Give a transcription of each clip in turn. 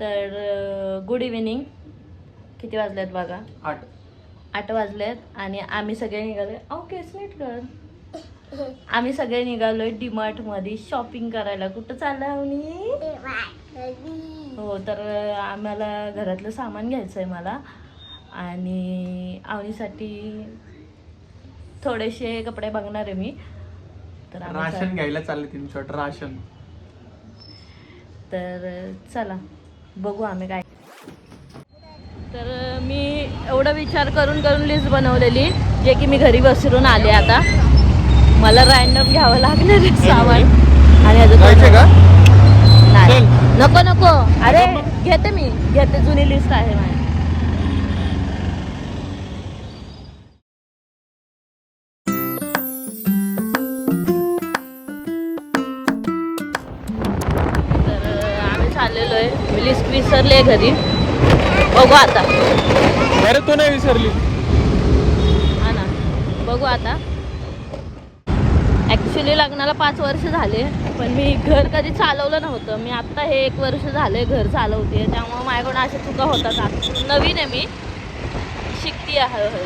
तर good evening. किती वाजलेत बघा? 8 वाजलेत आणि आम्ही सगळे निघालोय. केस नीट कर. आम्ही सगळे निघालोय डीमार्ट मध्ये शॉपिंग करायला. कुठं चाललं आम्ही? हो, तर आम्हाला घरातलं सामान घ्यायचं आहे मला आणि आवनीसाठी थोडेसे कपडे बघणार आहे मी. तर राशन घ्यायला चालले 3 शॉट राशन. तर चला बघू आम्ही काय. तर मी एवढा विचार करून लिस्ट बनवलेली जे की मी घरी बसरून आले. आता मला रॅन्डम घ्यावं लागणार आहे सामान. आणि अजून का? नाही, नको अरे घेते जुनी लिस्ट आहे माझी. तर आम्ही चाललेलो आहे. मी लिस्ट विसरले घरी. बघू आता. अरे तू नाही विसरली? हा ना, बघू आता. ॲक्च्युली लग्नाला 5 वर्ष झाले पण मी घर कधी चालवलं नव्हतं. मी आत्ता हे 1 वर्ष झाले घर चालवते, त्यामुळे माझ्याकडून अशा चुका होतात. नवीन आहे, मी शिकते हळूहळू.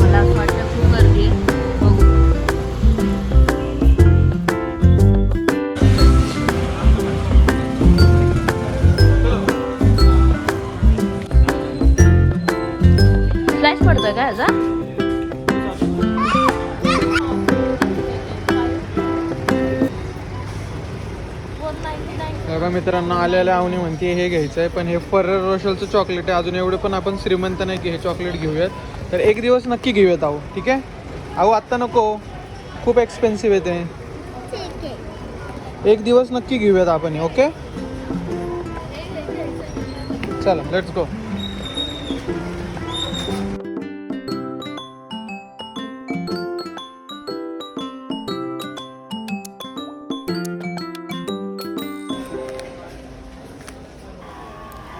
मला असं वाटतं खूप गर्दी आहे. बघू. स्लाइस पडतोय का ह्याचा? बघा मित्रांनो, आलेल्या आवनी म्हणते हे घ्यायचं आहे, पण हे फरर रोशलचं चॉकलेट आहे. अजून एवढे पण आपण श्रीमंत नाही की हे चॉकलेट घेऊयात. तर एक दिवस नक्की घेऊयात आहो. ठीक आहे आहो, आत्ता नको, खूप एक्सपेन्सिव्ह आहे ते. एक दिवस नक्की घेऊयात आपण. ओके चला लेट्स गो.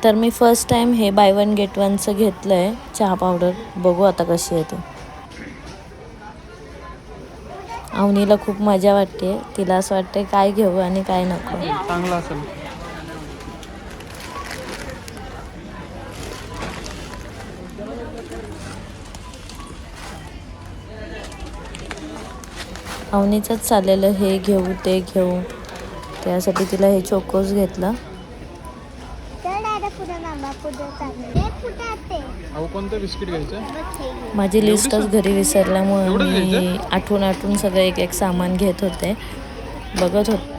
तर मी फर्स्ट टाइम हे बाय 1 गेट 1चं घेतलं आहे चहा पावडर. बघू आता कशी येते. अवनीला खूप मजा वाटते. तिला असं वाटते काय घेऊ आणि काय नको. चांगला असेल. अवनीचंच चाललेलं हे घेऊ ते घेऊ, त्यासाठी तिला हे चोकोस घेतलं. कोणतं बिस्किट घ्यायचं? माझी लिस्टच घरी विसरल्यामुळे मी आठवून सगळं एक सामान घेत होते, बघत होते.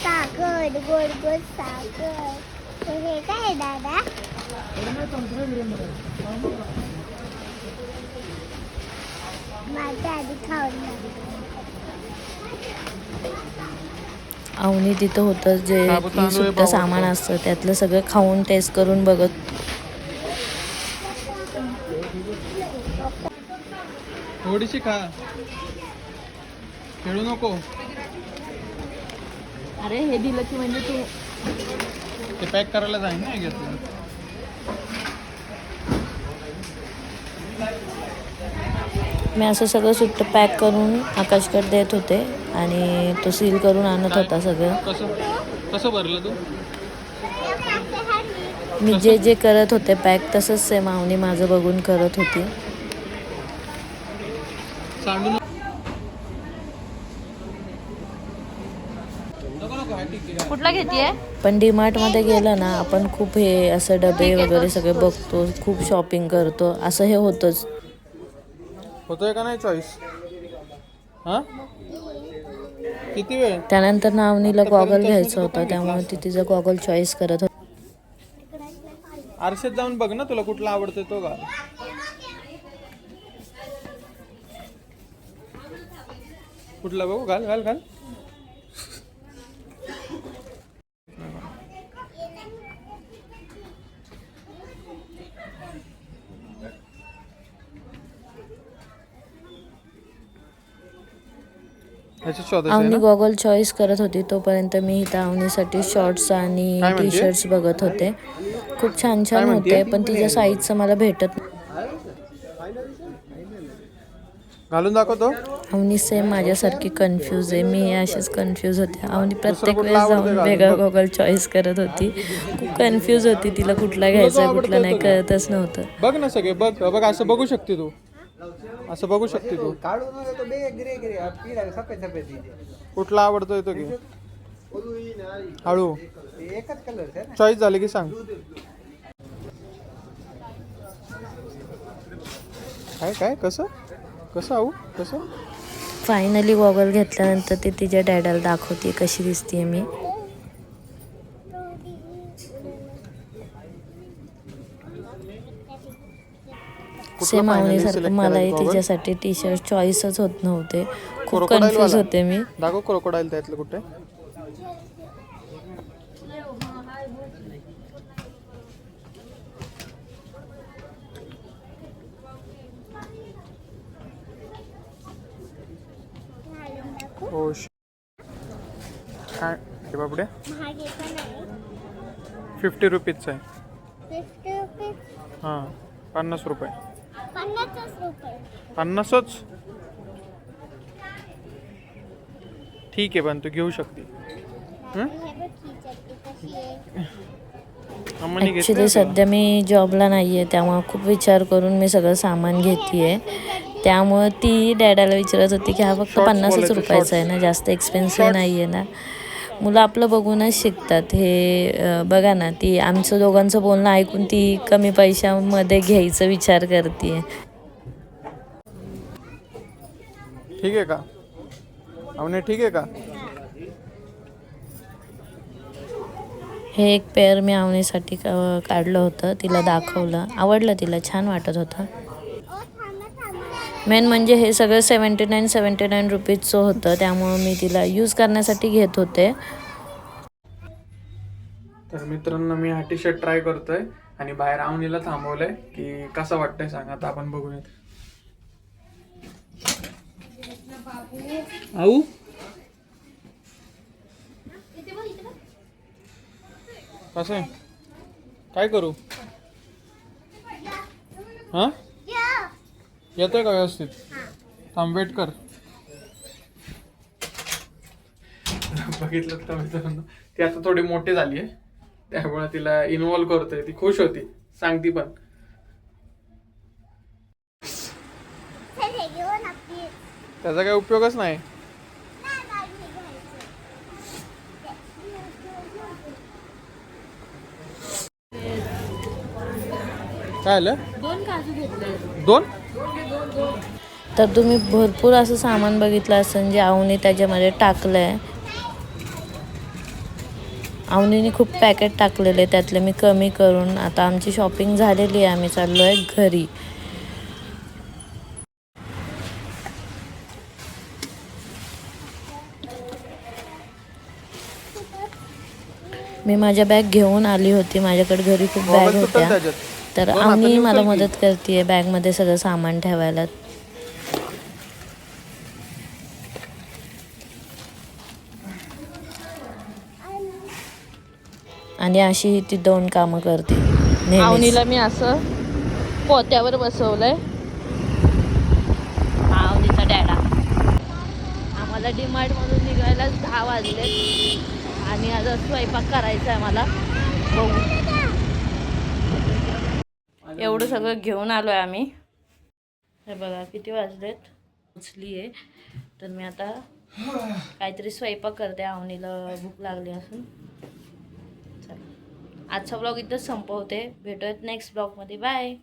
साखर, गोड गोड साखर. हे काय दादा? माझ्या आधी खाऊन. अवनी तिथं होतं जे की सुद्धा सामान असतं त्यातलं सगळं खाऊन टेस्ट करून बघत. थोडीशी खा, खेळू नको. अरे हे दिलं की म्हणजे तू ते पॅक करायला जाईन ना घेतलं. मी असं सगळं सुट्ट पॅक करून आकाशकडे देत होते आणि तो सील करून आणत होता सगळं. कसं भरलं तू? मी जे करत होते पॅक तसंच सेम अवनी माझं बघून करत होती. कुठला घेतीये? पण डीमार्ट मध्ये गेलं ना आपण खूप हे असं डबे वगैरे सगळे बघतो, खूप शॉपिंग करतो, असं हे होतंच. होतोय का नाही चॉईस? हा किती वेळ? त्यानंतर ना अवनीला गॉगल घ्यायचा होता, त्यामुळे ती तिचा गॉगल चॉईस करत होती. आरशात जाऊन बघ ना तुला कुठला आवडतोय तो घाल. कुठला बघू? घाल घाल घाल. अवनी गॉगल चॉईस करत होती तोपर्यंत मी इथं अवनीसाठी शॉर्ट्स आणि टी शर्ट्स बघत होते. खूप छान काय छान म्हणतेय? होते, पण तिच्या साईजचं मला भेटत घालून दाखवतो. अवनी सेम माझ्यासारखी कन्फ्यूज आहे. मी अशीच कन्फ्यूज होते. अवनी प्रत्येक कुठला वेळेस आवडतोय जाऊन घालून वेगळा बघ. गॉगल चॉईस करत होती. खूप कन्फ्यूज होती, तिला कुठला तुला जो घ्यायचा आवडतोय कुठला नाही तो घे. कळतच नव्हतं. बघ ना सगळे, बघ बघ, असं बघू शकते तू, असं बघू शकते तू. कुठला आवडतोय तो घे. हळू चॉईस झाली की सांग. काय काय कसं कसं आऊ कसं. फायनली गॉगल घेतल्यानंतर ती तिच्या डॅडाला दाखवते कशी दिसते मी. सेम आवडीसारखं मलाही तिच्यासाठी टी शर्ट चॉईसच होत नव्हते. खूप कन्फ्यूज होते मी. दाखव क्रोकोडाईल त्यातलं कुठे. ओ काय हे बापडे. महाग पण आहे. 50 रुपीजचं आहे. 50 रुपये. हां 50 रुपये. 50 रुपये. 50च ठीक आहे, पण तू घेऊ शकते. हे बघ ही चटणी कशी आहे. अम्मानी घेतली ॲक्च्युली सध्या मी जॉबला नाही आहे, त्यामुळं खूप विचार करून मी सगळं सामान घेते आहे. त्यामुळं ती डॅडाला विचारत होती की हा फक्त 50च रुपयाचा आहे ना, जास्त एक्सपेन्सिव्ह नाही आहे ना. मुलं आपलं बघूनच शिकतात. हे बघा ना, ती आमचं दोघांचं बोलणं ऐकून ती कमी पैशामध्ये घ्यायचा विचार करते. ठीक आहे का अवने, ठीक आहे का. हे एक पेअर मी आवणीसाठी काढलं होतं, तिला दाखवलं, आवडलं तिला, छान वाटत होतं. मेन म्हणजे हे सगळं 79 रुपीजचं होतं, त्यामुळं मी तिला यूज करण्यासाठी घेत होते. तर मित्रांनो, मी हा टी शर्ट ट्राय करतोय आणि बाहेर आवनीला थांबवलंय की कसं वाटतंय सांग. आता आपण बघूयात. आऊ कसं आहे, काय करू. हां येतोय का व्यवस्थित. थांब वेट कर. बघितलं तर मित्रांनो, ती आता थोडी मोठी झाली आहे, त्यामुळे तिला इन्व्हॉल्व करतोय. ती खुश होती, सांगती पण. त्याचा काही उपयोगच नाही. काय आलं. 2 काजू घेतले. 2. तर तुम्ही भरपूर असं सामान बघितलं असेल जे आवनी त्याच्यामध्ये टाकलं आहे. आवनीने खूप पॅकेट टाकलेले, त्यातले मी कमी करून आता आमची शॉपिंग झालेली आहे. आम्ही चाललो आहे घरी. मी माझ्या बॅग घेऊन आली होती, माझ्याकडे घरी खूप बॅग होत्या, तर आवनी मला मदत करते बॅगमध्ये सगळं सामान ठेवायला. आणि अशी ती 2 कामं करते. आवनीला मी असं पोत्यावर बसवलंय. आवनीचा डॅडा. आम्हाला डीमार्टमधून निघायला 10 वाजले आणि आता स्वयंपाक करायचा आहे मला. बघू, एवढं सगळं घेऊन आलो आहे आम्ही. हे बघा किती वाजलेत, उचली आहे. तर मी आता काहीतरी स्वयंपाक करते, आवनीला भूक लागली असून. चला, आजचा ब्लॉग इथंच संपवते. भेटूयात नेक्स्ट ब्लॉगमध्ये. बाय.